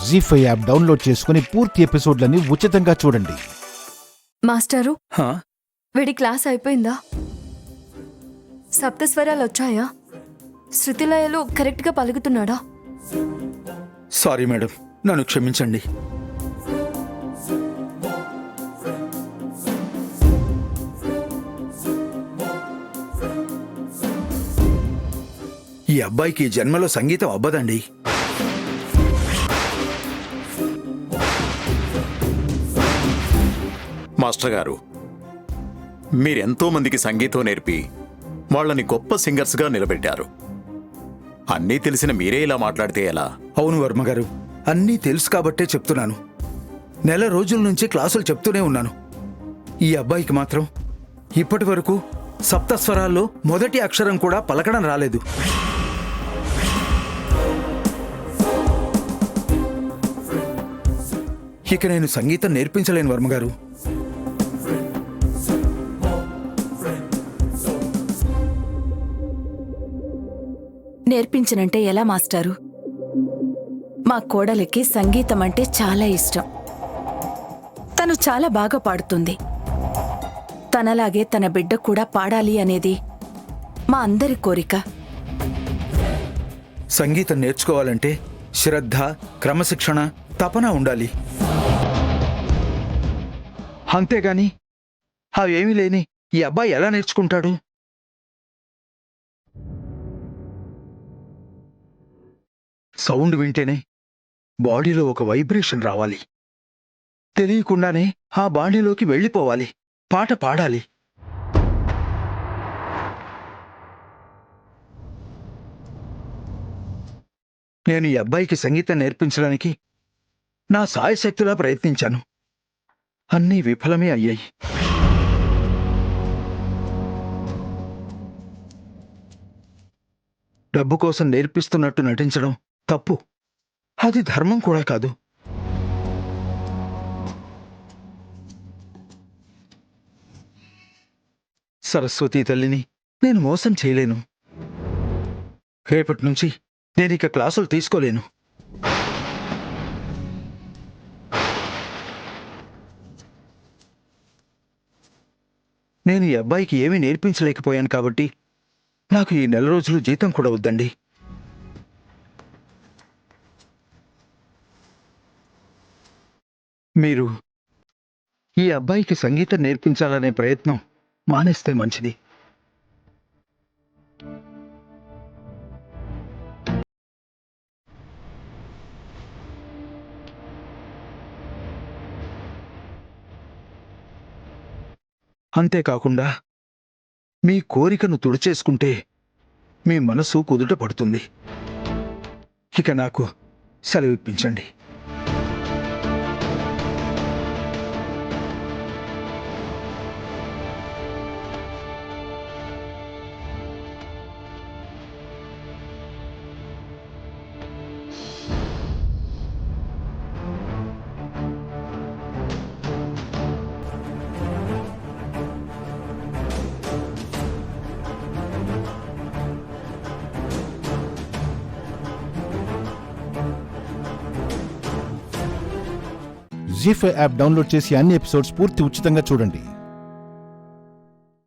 జీ5 app download చేసుకుని పూర్తి ఎపిసోడ్లని ఉచితంగా చూడండి. మాస్టారు, హా? వీడి క్లాస్ అయిపోయిందా? సప్తస్వరాలు వచ్చాయా? శృతిలయలు కరెక్ట్గా పలుకుతున్నాడా? సారీ మేడం, నన్ను క్షమించండి. ఈ అబ్బాయికి జన్మలో సంగీతం అబ్బదండి. మాస్టర్ గారు, మీరెంతో మందికి సంగీతం నేర్పి వాళ్ళని గొప్ప సింగర్స్గా నిలబెట్టారు. అన్నీ తెలిసిన మీరే ఇలా మాట్లాడితే ఎలా? అవును వర్మగారు, అన్నీ తెలుసు కాబట్టే చెప్తున్నాను. నెల రోజుల నుంచి క్లాసులు చెప్తూనే ఉన్నాను. ఈ అబ్బాయికి మాత్రం ఇప్పటి వరకు సప్తస్వరాల్లో మొదటి అక్షరం కూడా పలకడం రాలేదు. ఇక నేను సంగీతం నేర్పించలేను వర్మగారు. నేర్పించనంటే ఎలా మాస్టారు? మా కోడలికి సంగీతం అంటే చాలా ఇష్టం. తను చాలా బాగా పాడుతుంది. తనలాగే తన బిడ్డ కూడా పాడాలి అనేది మా అందరి కోరిక. సంగీతం నేర్చుకోవాలంటే శ్రద్ధ, క్రమశిక్షణ, తపన ఉండాలి. అంతేగాని అవేమీ లేని ఈ అబ్బాయి ఎలా నేర్చుకుంటాడు? సౌండ్ వింటేనే బాడీలో ఒక వైబ్రేషన్ రావాలి. తెలియకుండానే ఆ బాడీలోకి వెళ్ళిపోవాలి. పాట పాడాలి. నేను ఈ అబ్బాయికి సంగీతం నేర్పించడానికి నా సాయశక్తులా ప్రయత్నించాను. అన్నీ విఫలమే అయ్యాయి. డబ్బు కోసం నేర్పిస్తున్నట్టు నటించడం తప్పు. అది ధర్మం కూడా కాదు. సరస్వతీ తల్లిని నేను మోసం చేయలేను. రేపటి నుంచి నేనిక క్లాసులు తీసుకోలేను. నేను ఈ అబ్బాయికి ఏమీ నేర్పించలేకపోయాను కాబట్టి నాకు ఈ నెల రోజులు జీతం కూడా వద్దండి. మీరు ఈ అబ్బాయికి సంగీతం నేర్పించాలనే ప్రయత్నం మానేస్తే మంచిది. అంతేకాకుండా మీ కోరికను తుడిచేసుకుంటే మీ మనసు కుదుట పడుతుంది. ఇక నాకు సెలవిప్పించండి. జీ5 యాప్ డౌన్లోడ్ చేసి అన్ని ఎపిసోడ్స్ పూర్తి ఉచితంగా చూడండి.